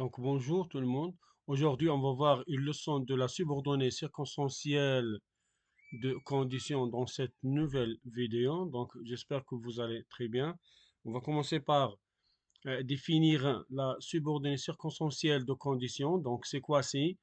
Donc bonjour tout le monde. Aujourd'hui, on va voir une leçon de la subordonnée circonstancielle de conditions dans cette nouvelle vidéo. Donc j'espère que vous allez très bien. On va commencer par définir la subordonnée circonstancielle de conditions. Donc c'est quoi? C'est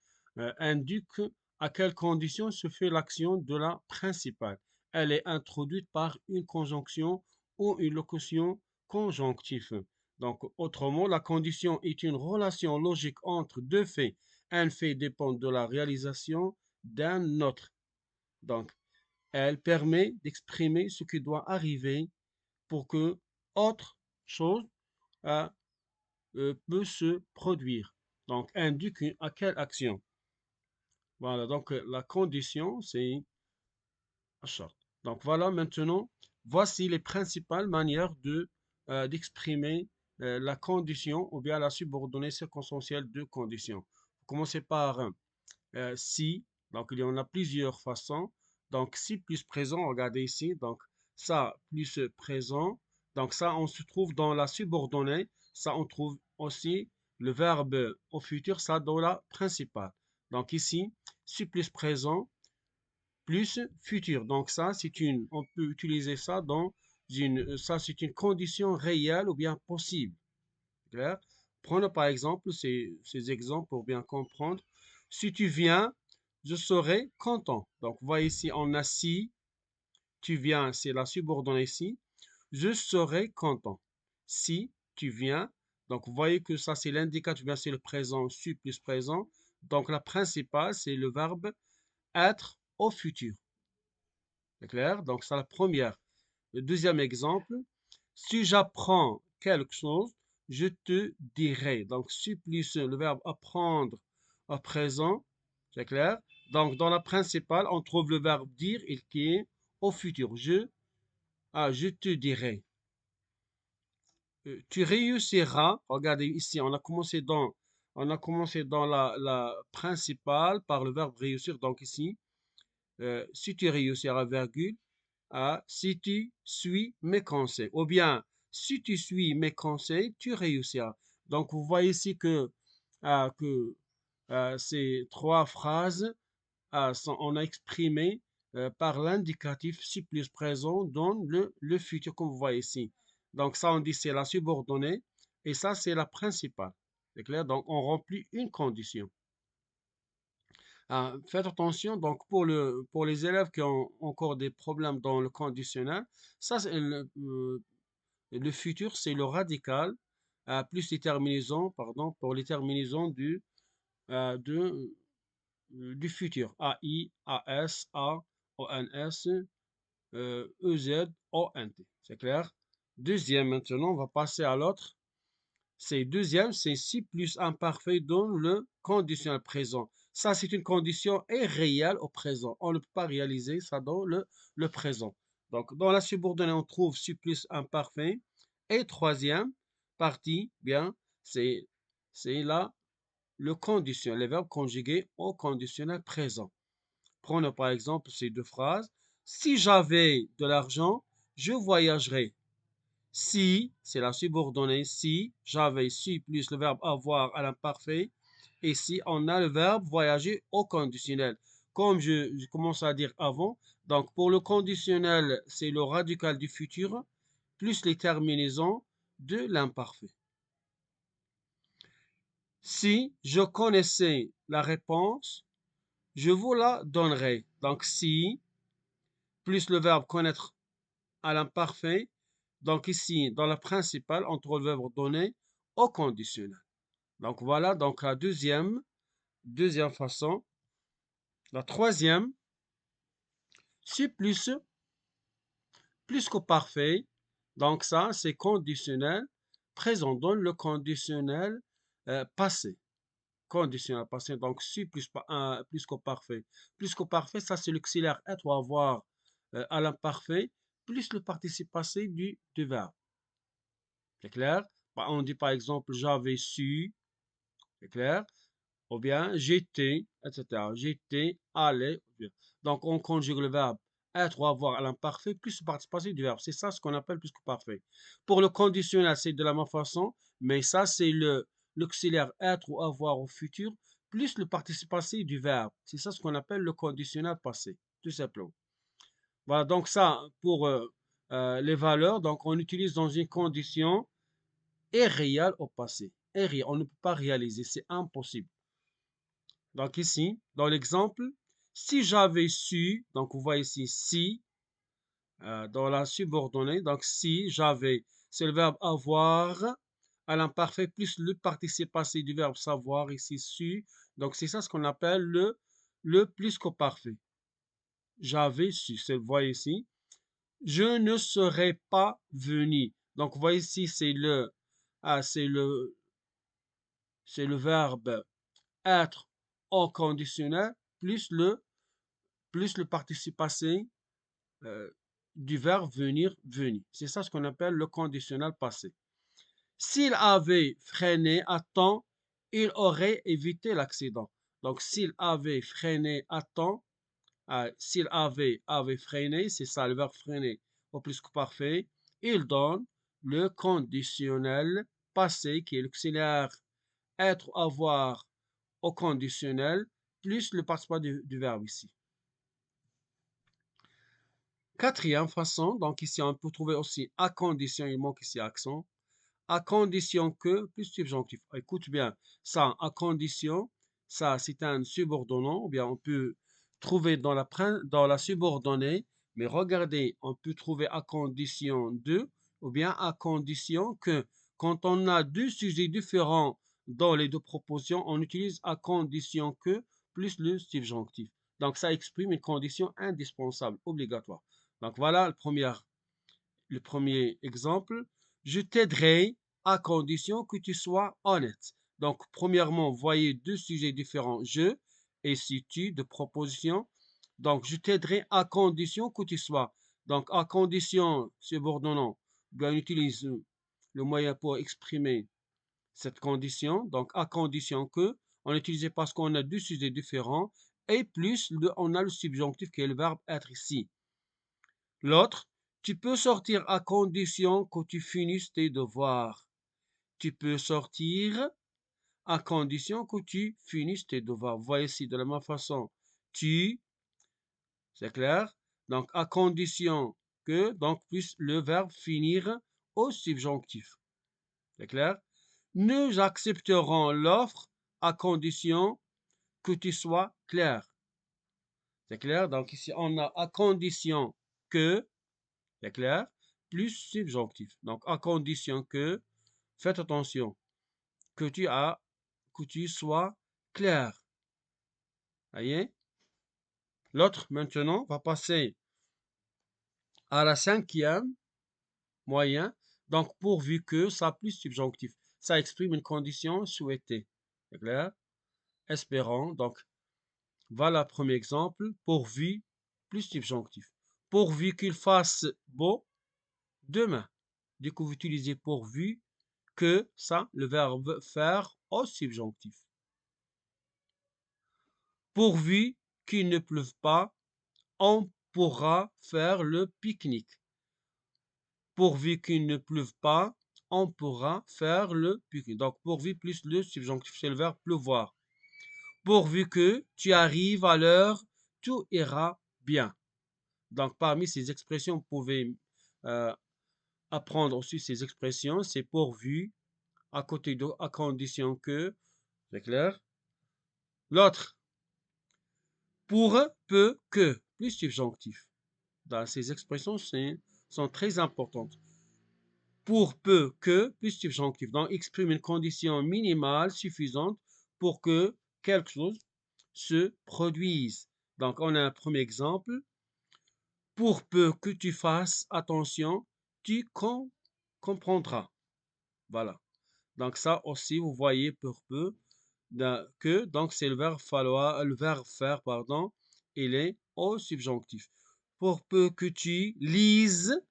indique à quelle condition se fait l'action de la principale. Elle est introduite par une conjonction ou une locution conjonctive. Donc, autrement, la condition est une relation logique entre deux faits. Un fait dépend de la réalisation d'un autre. Donc, elle permet d'exprimer ce qui doit arriver pour que autre chose euh, peut se produire. Donc, indique à quelle action. Voilà, donc la condition, c'est short. Donc, voilà maintenant, voici les principales manières d'exprimer la condition ou bien la subordonnée circonstancielle de condition. Commencez par si, donc il y en a plusieurs façons. Donc, si plus présent, regardez ici, donc ça plus présent. Donc, ça, on se trouve dans la subordonnée. Ça, on trouve aussi le verbe au futur, ça dans la principale. Donc, ici, si plus présent plus futur. Donc, ça, on peut utiliser ça ça, c'est une condition réelle ou bien possible. Clair? Prenons par exemple ces exemples pour bien comprendre. Si tu viens, je serai content. Donc, vous voyez ici, on a si, tu viens, c'est la subordonnée ici. Je serai content. Si tu viens, donc vous voyez que ça, c'est l'indicateur, bien c'est le présent, su plus présent. Donc, la principale, c'est le verbe être au futur. C'est clair? Donc, c'est la première. Le deuxième exemple, si j'apprends quelque chose, je te dirai. Donc, si plus le verbe apprendre au présent, c'est clair? Donc, dans la principale, on trouve le verbe dire et qui est au futur. Je te dirai. Tu réussiras. Regardez ici, on a commencé dans la principale par le verbe réussir. Donc, ici, si tu réussiras, virgule, si tu suis mes conseils. Ou bien, si tu suis mes conseils, tu réussiras. Donc, vous voyez ici que ces trois phrases on a exprimé par l'indicatif si plus présent dans le futur, comme vous voyez ici. Donc, ça, on dit c'est la subordonnée et ça, c'est la principale. C'est clair? Donc, on remplit une condition. Faites attention, donc pour les élèves qui ont encore des problèmes dans le conditionnel, ça, le futur, c'est le radical, plus les terminaisons, pardon, pour les terminaisons du futur. AI, AS, A, ONS, EZ, ONT. C'est clair? Deuxième, maintenant, on va passer à l'autre. C'est deuxième, c'est si plus imparfait dans le conditionnel présent. Ça, c'est une condition est réelle au présent. On ne peut pas réaliser ça dans le présent. Donc, dans la subordonnée, on trouve si plus imparfait. Et troisième partie, bien, c'est là le conditionnel, les verbes conjugués au conditionnel présent. Prenons par exemple ces deux phrases. Si j'avais de l'argent, je voyagerais. Si, c'est la subordonnée, si, j'avais, si plus le verbe avoir à l'imparfait. Et si, on a le verbe voyager au conditionnel. Comme je commence à dire avant, donc pour le conditionnel, c'est le radical du futur plus les terminaisons de l'imparfait. Si je connaissais la réponse, je vous la donnerai. Donc, si, plus le verbe connaître à l'imparfait. Donc, ici, dans la principale, on trouve le verbe donner au conditionnel. Donc, voilà, donc la deuxième façon. La troisième, si plus qu'au parfait. Donc, ça, c'est conditionnel. Présent donne le conditionnel passé. Conditionnel passé, donc si plus qu'au parfait. Plus qu'au parfait, ça c'est l'auxiliaire être ou avoir à l'imparfait, plus le participe passé du verbe. C'est clair? Bah, on dit par exemple j'avais su, c'est clair? Ou bien j'étais, etc. J'étais allé. Donc on conjugue le verbe être ou avoir à l'imparfait plus le participe passé du verbe. C'est ça ce qu'on appelle plus que parfait. Pour le conditionnel, c'est de la même façon, mais ça c'est l'auxiliaire être ou avoir au futur, plus le participe passé du verbe. C'est ça ce qu'on appelle le conditionnel passé, tout simplement. Voilà, donc ça, pour les valeurs, donc on utilise dans une condition irréelle au passé. Irréel, on ne peut pas réaliser, c'est impossible. Donc ici, dans l'exemple, si j'avais su, donc vous voyez ici, si, dans la subordonnée, donc si j'avais, c'est le verbe avoir à l'imparfait plus le participe passé du verbe savoir, ici su, donc c'est ça ce qu'on appelle le plus qu'au parfait. J'avais su, vous voyez ici, je ne serais pas venu. Donc vous voyez ici, ah, c'est le verbe être au conditionnel plus le participe passé euh, du verbe venir, venu. C'est ça ce qu'on appelle le conditionnel passé. S'il avait freiné à temps, il aurait évité l'accident. Donc, s'il avait freiné à temps, s'il avait freiné, c'est ça le verbe freiner au plus que parfait, il donne le conditionnel passé qui est l'auxiliaire être, avoir au conditionnel plus le participe du verbe ici. Quatrième façon, donc ici on peut trouver aussi à condition, il manque ici accent, à condition que, plus subjonctif. Écoute bien, ça, à condition, ça c'est un subordonnant, ou bien on peut trouver dans la subordonnée, mais regardez, on peut trouver à condition de, ou bien à condition que. Quand on a deux sujets différents dans les deux propositions, on utilise à condition que plus le subjonctif. Donc ça exprime une condition indispensable, obligatoire. Donc voilà le premier exemple. Je t'aiderai à condition que tu sois honnête. Donc, premièrement, voyez deux sujets différents, je et si tu, de proposition. Donc, je t'aiderai à condition que tu sois. Donc, à condition, subordonnant, on utilise le moyen pour exprimer cette condition. Donc, à condition que, on utilise parce qu'on a deux sujets différents et plus, on a le subjonctif qui est le verbe être ici. L'autre, tu peux sortir à condition que tu finisses tes devoirs. Tu peux sortir à condition que tu finisses tes devoirs. Vous voyez ici de la même façon. Tu, c'est clair? Donc, à condition que, donc, plus le verbe finir au subjonctif. C'est clair? Nous accepterons l'offre à condition que tu sois clair. C'est clair? Donc, ici, on a à condition que, c'est clair? Plus subjonctif. Donc, à condition que, faites attention, que tu sois clair. Voyez? L'autre, maintenant, va passer à la cinquième moyen. Donc, pourvu que, ça plus subjonctif. Ça exprime une condition souhaitée. C'est clair? Espérant. Donc, voilà le premier exemple. Pourvu plus subjonctif. Pourvu qu'il fasse beau demain. Dès que vous utilisez pourvu, que ça, le verbe faire au subjonctif. Pourvu qu'il ne pleuve pas, on pourra faire le pique-nique. Pourvu qu'il ne pleuve pas, on pourra faire le pique-nique. Donc, pourvu plus le subjonctif, c'est le verbe pleuvoir. Pourvu que tu arrives à l'heure, tout ira bien. Donc, parmi ces expressions, vous pouvez apprendre aussi ces expressions. C'est pourvu, à côté de, à condition que, c'est clair. L'autre, pour peu que, plus subjonctif. Dans ces expressions sont très importantes. Pour peu que, plus subjonctif. Donc, exprime une condition minimale suffisante pour que quelque chose se produise. Donc, on a un premier exemple. Pour peu que tu fasses attention, tu comprendras. Voilà. Donc, ça aussi, vous voyez pour peu que, donc c'est le verbe falloir, le verbe faire, pardon, il est au subjonctif. Pour peu que tu lises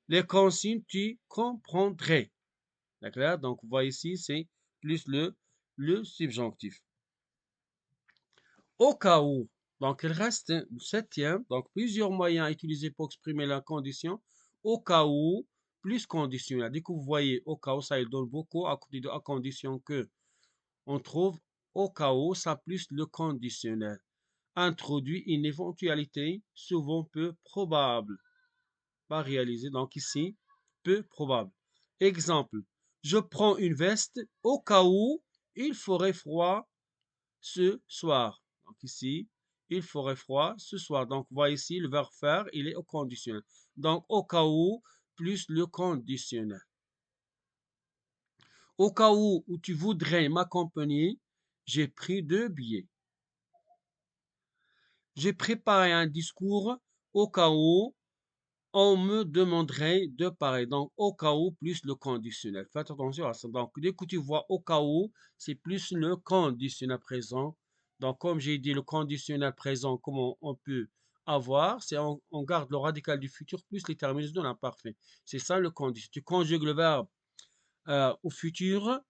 les consignes, tu comprendrais. D'accord? Donc, vous voyez ici, c'est plus le subjonctif. Au cas où, donc il reste le septième, donc plusieurs moyens à utiliser pour exprimer la condition. Au cas où, plus conditionnel. Dès que vous voyez au cas où, ça il donne beaucoup à côté de à condition que. on trouve au cas où, ça plus le conditionnel. Introduit une éventualité souvent peu probable. Pas réalisée, donc ici, peu probable. Exemple, je prends une veste au cas où il ferait froid ce soir. Donc ici, il ferait froid ce soir. Donc, voyez ici, le verbe faire, il est au conditionnel. Donc, au cas où, plus le conditionnel. Au cas où tu voudrais m'accompagner, j'ai pris 2 billets. J'ai préparé un discours au cas où on me demanderait de parler. Donc, au cas où, plus le conditionnel. Faites attention à ça. Donc, dès que tu vois au cas où, c'est plus le conditionnel présent. Donc, comme j'ai dit, le conditionnel présent, comment on peut avoir, c'est on garde le radical du futur plus les terminus de l'imparfait. C'est ça le conditionnel. Tu conjugues le verbe au futur,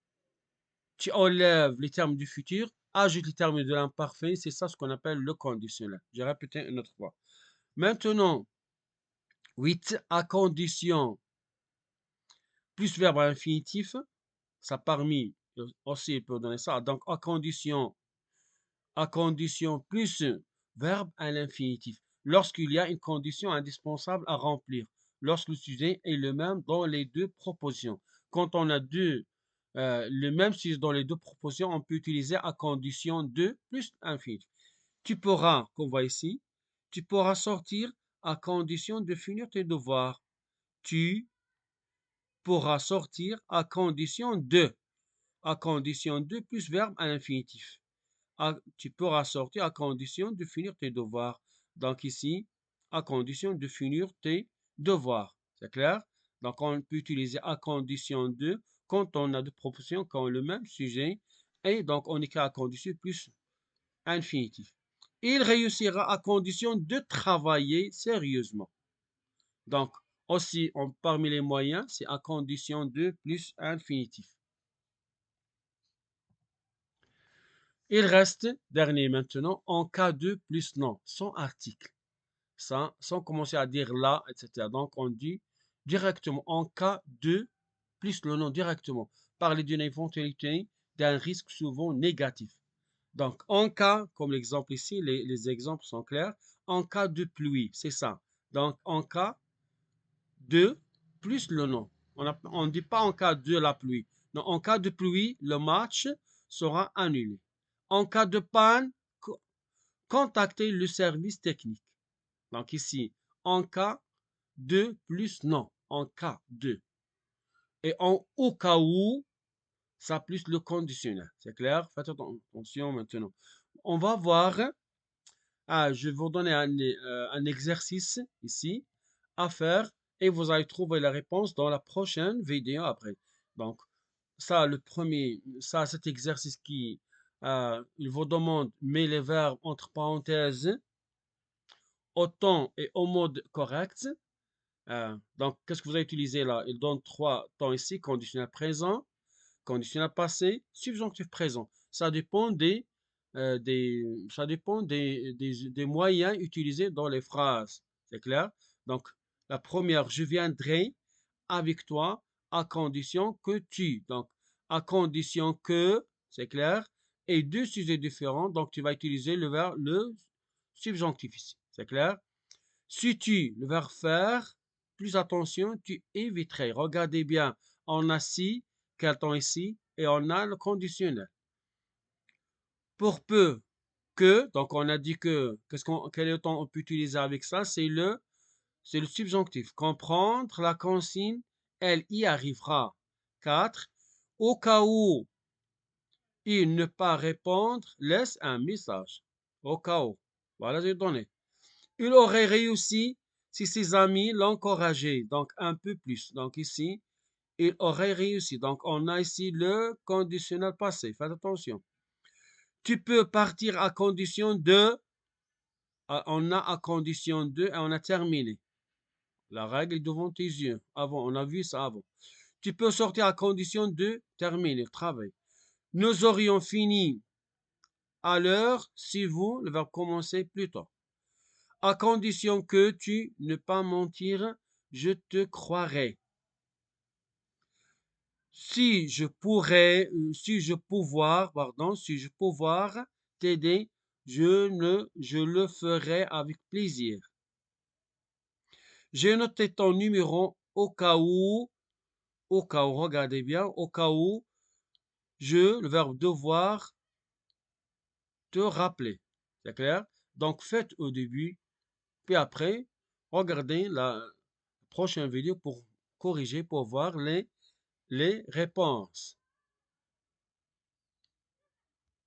tu enlèves les termes du futur, ajoute les termes de l'imparfait. C'est ça ce qu'on appelle le conditionnel. Je répète une autre fois. Maintenant, 8, à condition plus verbe à l'infinitif, ça parmi aussi il peut donner ça. Donc à condition plus verbe à l'infinitif. Lorsqu'il y a une condition indispensable à remplir, lorsque le sujet est le même dans les deux propositions. Quand on a le même sujet dans les deux propositions, on peut utiliser à condition de plus infinitif. Tu pourras, qu'on voit ici, tu pourras sortir à condition de finir tes devoirs. Tu pourra sortir à condition de plus verbe à l'infinitif. Tu pourras sortir à condition de finir tes devoirs. Donc ici, à condition de finir tes devoirs. C'est clair? Donc on peut utiliser à condition de quand on a deux propositions qui ont le même sujet et donc on écrit à condition plus infinitif. Il réussira à condition de travailler sérieusement. Donc, aussi, parmi les moyens, c'est à condition de plus infinitif. Il reste, dernier maintenant, en cas de plus non, sans article, sans commencer à dire là, etc. Donc, on dit directement en cas de plus le nom directement. Parler d'une éventualité, d'un risque souvent négatif. Donc, en cas, comme l'exemple ici, les exemples sont clairs, en cas de pluie, c'est ça. Donc, en cas de plus le nom. On ne dit pas en cas de la pluie. Non, en cas de pluie, le match sera annulé. En cas de panne, contactez le service technique. Donc ici, en cas de plus non. En cas de. Et au cas où, ça plus le conditionnel. C'est clair? Faites attention maintenant. On va voir. Je vais vous donner un exercice ici à faire et vous allez trouver la réponse dans la prochaine vidéo après. Donc, cet exercice il vous demande, met les verbes entre parenthèses au temps et au mode correct. Donc, qu'est-ce que vous avez utilisé là? Il donne 3 temps ici, conditionnel présent, conditionnel passé, subjonctif présent. Ça dépend des moyens utilisés dans les phrases. C'est clair? Donc, la première, je viendrai avec toi à condition que tu. Donc, à condition que, c'est clair, et deux sujets différents. Donc, tu vas utiliser le subjonctif ici. C'est clair? Si tu, le verbe faire, plus attention, tu éviterais. Regardez bien, on a si, quel temps ici, et on a le conditionnel. Pour peu que, donc on a dit quel est le temps on peut utiliser avec ça, c'est le subjonctif. Comprendre la consigne, elle y arrivera. 4. Au cas où il ne pas répondre, laisse un message. Au cas où. Voilà, j'ai donné. Il aurait réussi si ses amis l'encourageaient. Donc, un peu plus. Donc, ici, il aurait réussi. Donc, on a ici le conditionnel passé. Faites attention. Tu peux partir à condition de. On a à condition de et on a terminé. La règle est devant tes yeux. Avant, on a vu ça avant. Tu peux sortir à condition de terminer le travail. Nous aurions fini à l'heure si vous, le verbe commencer plus tôt. À condition que tu ne pas mentir, je te croirai. si je pouvoir t'aider, je le ferai avec plaisir. J'ai noté ton numéro au cas où, regardez bien, au cas où, le verbe devoir, te rappeler. C'est clair? Donc, faites au début, puis après, regardez la prochaine vidéo pour corriger, pour voir les réponses.